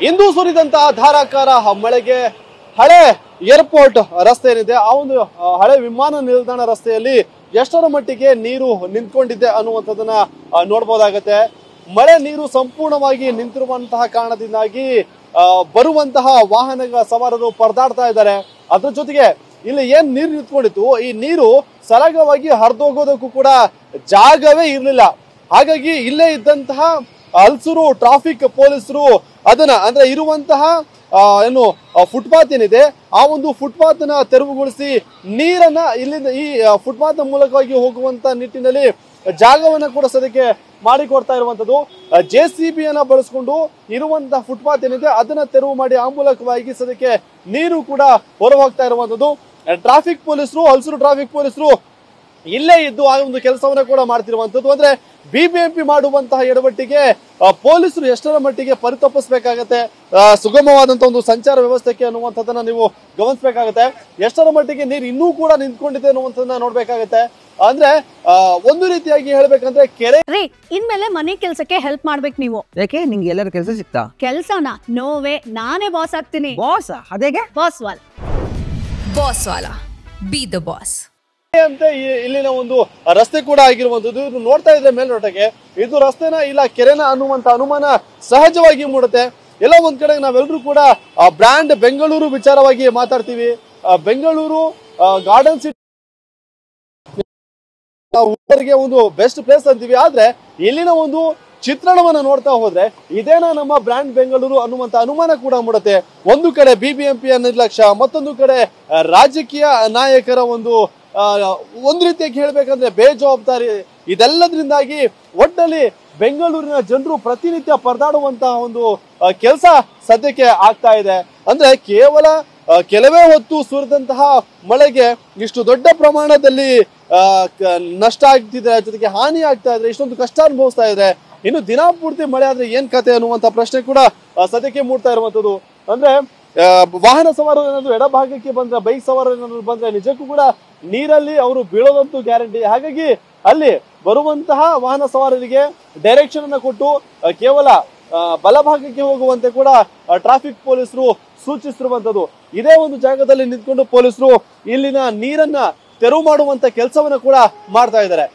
ಇಂದು ಸುರಿದಂತಹ ಧಾರಾಕಾರ ಮಳೆಗೆ ಹಳೆ ಏರ್ಪೋರ್ಟ್ ರಸ್ತೆ ಏನಿದೆ ಆ ಒಂದು ಹಳೆ ವಿಮಾನ ನಿಲ್ದಾಣ ರಸ್ತೆಯಲ್ಲಿ ಎಷ್ಟರ ಮಟ್ಟಿಗೆ ನೀರು ನಿಂತ್ಕೊಂಡಿದೆ ಅನ್ನುವಂಥದ್ದನ್ನ ನೋಡ್ಬೋದಾಗತ್ತೆ. ಮಳೆ ನೀರು ಸಂಪೂರ್ಣವಾಗಿ ನಿಂತಿರುವಂತಹ ಕಾರಣದಿಂದಾಗಿ ಬರುವಂತಹ ವಾಹನಗಳ ಸವಾರರು ಪರದಾಡ್ತಾ ಇದ್ದಾರೆ. ಅದ್ರ ಜೊತೆಗೆ ಇಲ್ಲಿ ಏನ್ ನೀರು ನಿಂತ್ಕೊಂಡಿತ್ತು, ಈ ನೀರು ಸರಾಗವಾಗಿ ಹರಿದೋಗೋದಕ್ಕೂ ಕೂಡ ಜಾಗವೇ ಇರಲಿಲ್ಲ. ಹಾಗಾಗಿ ಇಲ್ಲೇ ಇದ್ದಂತಹ ಹಲಸೂರು ಟ್ರಾಫಿಕ್ ಪೊಲೀಸರು ಅದನ್ನ ಅಂದ್ರೆ ಇರುವಂತಹ ಏನು ಫುಟ್ಪಾತ್ ಏನಿದೆ ಆ ಒಂದು ಫುಟ್ಪಾತ್ ನ ತೆರವುಗೊಳಿಸಿ ನೀರನ್ನ ಇಲ್ಲಿಂದ ಈ ಫುಟ್ಪಾತ್ ಮೂಲಕವಾಗಿ ಹೋಗುವಂತ ನಿಟ್ಟಿನಲ್ಲಿ ಜಾಗವನ್ನ ಕೂಡ ಸದ್ಯಕ್ಕೆ ಮಾಡಿಕೊಡ್ತಾ ಇರುವಂತದ್ದು. JCB ಯನ್ನ ಬಳಸಿಕೊಂಡು ಇರುವಂತಹ ಫುಟ್ಪಾತ್ ಏನಿದೆ ಅದನ್ನ ತೆರವು ಮಾಡಿ ಆ ಮೂಲಕವಾಗಿ ಸದ್ಯಕ್ಕೆ ನೀರು ಕೂಡ ಹೊರ ಹೋಗ್ತಾ ಇರುವಂತದ್ದು. ಟ್ರಾಫಿಕ್ ಪೊಲೀಸರು ಹಲಸೂರು ಟ್ರಾಫಿಕ್ ಪೊಲೀಸರು ಇಲ್ಲೇ ಇದ್ದು ಆ ಒಂದು ಕೆಲಸವನ್ನ ಕೂಡ ಮಾಡ್ತಿರುವಂತದ್ದು. ಅಂದ್ರೆ BBMP ಮಾಡುವಂತಹ ಎಡವಟ್ಟಿಗೆ ಪೊಲೀಸರು ಎಷ್ಟರ ಮಟ್ಟಿಗೆ ಪರಿತಪಿಸಬೇಕಾಗತ್ತೆ, ಸುಗಮವಾದಂತಹ ಒಂದು ಸಂಚಾರ ವ್ಯವಸ್ಥೆಗೆ ಅನ್ನುವಂಥದ್ದನ್ನ ನೀವು ಗಮನಿಸಬೇಕಾಗತ್ತೆ. ಎಷ್ಟರ ಮಟ್ಟಿಗೆ ನೀರು ಇನ್ನೂ ಕೂಡ ನಿಂತ್ಕೊಂಡಿದೆ ಅನ್ನುವಂಥದ್ದನ್ನ ನೋಡ್ಬೇಕಾಗತ್ತೆ. ಅಂದ್ರೆ ಒಂದು ರೀತಿಯಾಗಿ ಹೇಳ್ಬೇಕಂದ್ರೆ ಕೆರೆ ಇನ್ಮೇಲೆ ಮನೆ ಕೆಲ್ಸಕ್ಕೆ ಹೆಲ್ಪ್ ಮಾಡ್ಬೇಕು ನೀವು. ಯಾಕೆ ನಿಂಗೆ ಎಲ್ಲರ ಕೆಲಸ ಸಿಗ್ತಾ? ಕೆಲ್ಸನ ನೋವೇ ನಾನೇ ಬಾಸ್ ಆಗ್ತೀನಿ. ಬಾಸ್ ಅದೇಗೆ? ಬಾಸ್ ವಾಲ ಬಿ ದ ಬಾಸ್ ಅಂತ ಇಲ್ಲಿನ ಒಂದು ರಸ್ತೆ ಕೂಡ ಆಗಿರುವಂತದ್ದು. ಇದು ನೋಡ್ತಾ ಇದ್ರೆ ಮೇಲ್ನೋಟಕ್ಕೆ ಇದು ರಸ್ತೆನ ಇಲ್ಲ ಕೆರೆನ ಅನ್ನುವಂತ ಅನುಮಾನ ಸಹಜವಾಗಿ ಮೂಡುತ್ತೆ. ಎಲ್ಲ ಒಂದ್ ಕಡೆ ನಾವೆಲ್ಲರೂ ಕೂಡ ಬ್ರ್ಯಾಂಡ್ ಬೆಂಗಳೂರು ವಿಚಾರವಾಗಿ ಮಾತಾಡ್ತೀವಿ. ಬೆಂಗಳೂರು ಗಾರ್ಡನ್ ಸಿಟಿ ಊರಿಗೆ ಒಂದು ಬೆಸ್ಟ್ ಪ್ಲೇಸ್ ಅಂತೀವಿ. ಆದ್ರೆ ಇಲ್ಲಿನ ಒಂದು ಚಿತ್ರಣವನ್ನ ನೋಡ್ತಾ ಹೋದ್ರೆ ಇದೇನಾ ನಮ್ಮ ಬ್ರ್ಯಾಂಡ್ ಬೆಂಗಳೂರು ಅನ್ನುವಂತ ಅನುಮಾನ ಕೂಡ ಮೂಡುತ್ತೆ. ಒಂದು ಕಡೆ BBMP ನಿರ್ಲಕ್ಷ್ಯ, ಮತ್ತೊಂದು ಕಡೆ ರಾಜಕೀಯ ನಾಯಕರ ಒಂದು ರೀತಿಯಾಗಿ ಹೇಳ್ಬೇಕಂದ್ರೆ ಬೇಜವಾಬ್ದಾರಿ. ಇದೆಲ್ಲದ್ರಿಂದಾಗಿ ಒಟ್ಟಲ್ಲಿ ಬೆಂಗಳೂರಿನ ಜನರು ಪ್ರತಿನಿತ್ಯ ಪರದಾಡುವಂತಹ ಒಂದು ಕೆಲಸ ಸದ್ಯಕ್ಕೆ ಆಗ್ತಾ ಇದೆ. ಅಂದ್ರೆ ಕೇವಲ ಕೆಲವೇ ಹೊತ್ತು ಸುರಿದಂತಹ ಮಳೆಗೆ ಇಷ್ಟು ದೊಡ್ಡ ಪ್ರಮಾಣದಲ್ಲಿ ನಷ್ಟ ಆಗ್ತಿದೆ, ಜೊತೆಗೆ ಹಾನಿ ಆಗ್ತಾ ಇದ್ರೆ, ಇಷ್ಟೊಂದು ಕಷ್ಟ ಅನುಭವಿಸ್ತಾ ಇದೆ. ಇನ್ನು ದಿನಪೂರ್ತಿ ಮಳೆ ಆದ್ರೆ ಏನ್ ಕತೆ ಅನ್ನುವಂತ ಪ್ರಶ್ನೆ ಕೂಡ ಸದ್ಯಕ್ಕೆ ಮೂಡ್ತಾ ಇರುವಂತದ್ದು. ಅಂದ್ರೆ ವಾಹನ ಸವಾರರು ಏನಾದ್ರು ಎಡಭಾಗಕ್ಕೆ ಬಂದ್ರೆ, ಬೈಕ್ ಸವಾರರು ಏನಾದ್ರು ಬಂದ್ರೆ ನಿಜಕ್ಕೂ ಕೂಡ ನೀರಲ್ಲಿ ಅವರು ಬೀಳೋದಂತೂ ಗ್ಯಾರಂಟಿ. ಹಾಗಾಗಿ ಅಲ್ಲಿ ಬರುವಂತಹ ವಾಹನ ಸವಾರರಿಗೆ ಡೈರೆಕ್ಷನ್ ಅನ್ನ ಕೊಟ್ಟು ಕೇವಲ ಬಲಭಾಗಕ್ಕೆ ಹೋಗುವಂತೆ ಕೂಡ ಟ್ರಾಫಿಕ್ ಪೊಲೀಸರು ಸೂಚಿಸಿರುವಂತದ್ದು. ಇದೇ ಒಂದು ಜಾಗದಲ್ಲಿ ನಿಂತ್ಕೊಂಡು ಪೊಲೀಸರು ಇಲ್ಲಿನ ನೀರನ್ನ ತೆರವು ಮಾಡುವಂತ ಕೆಲಸವನ್ನ ಕೂಡ ಮಾಡ್ತಾ ಇದ್ದಾರೆ.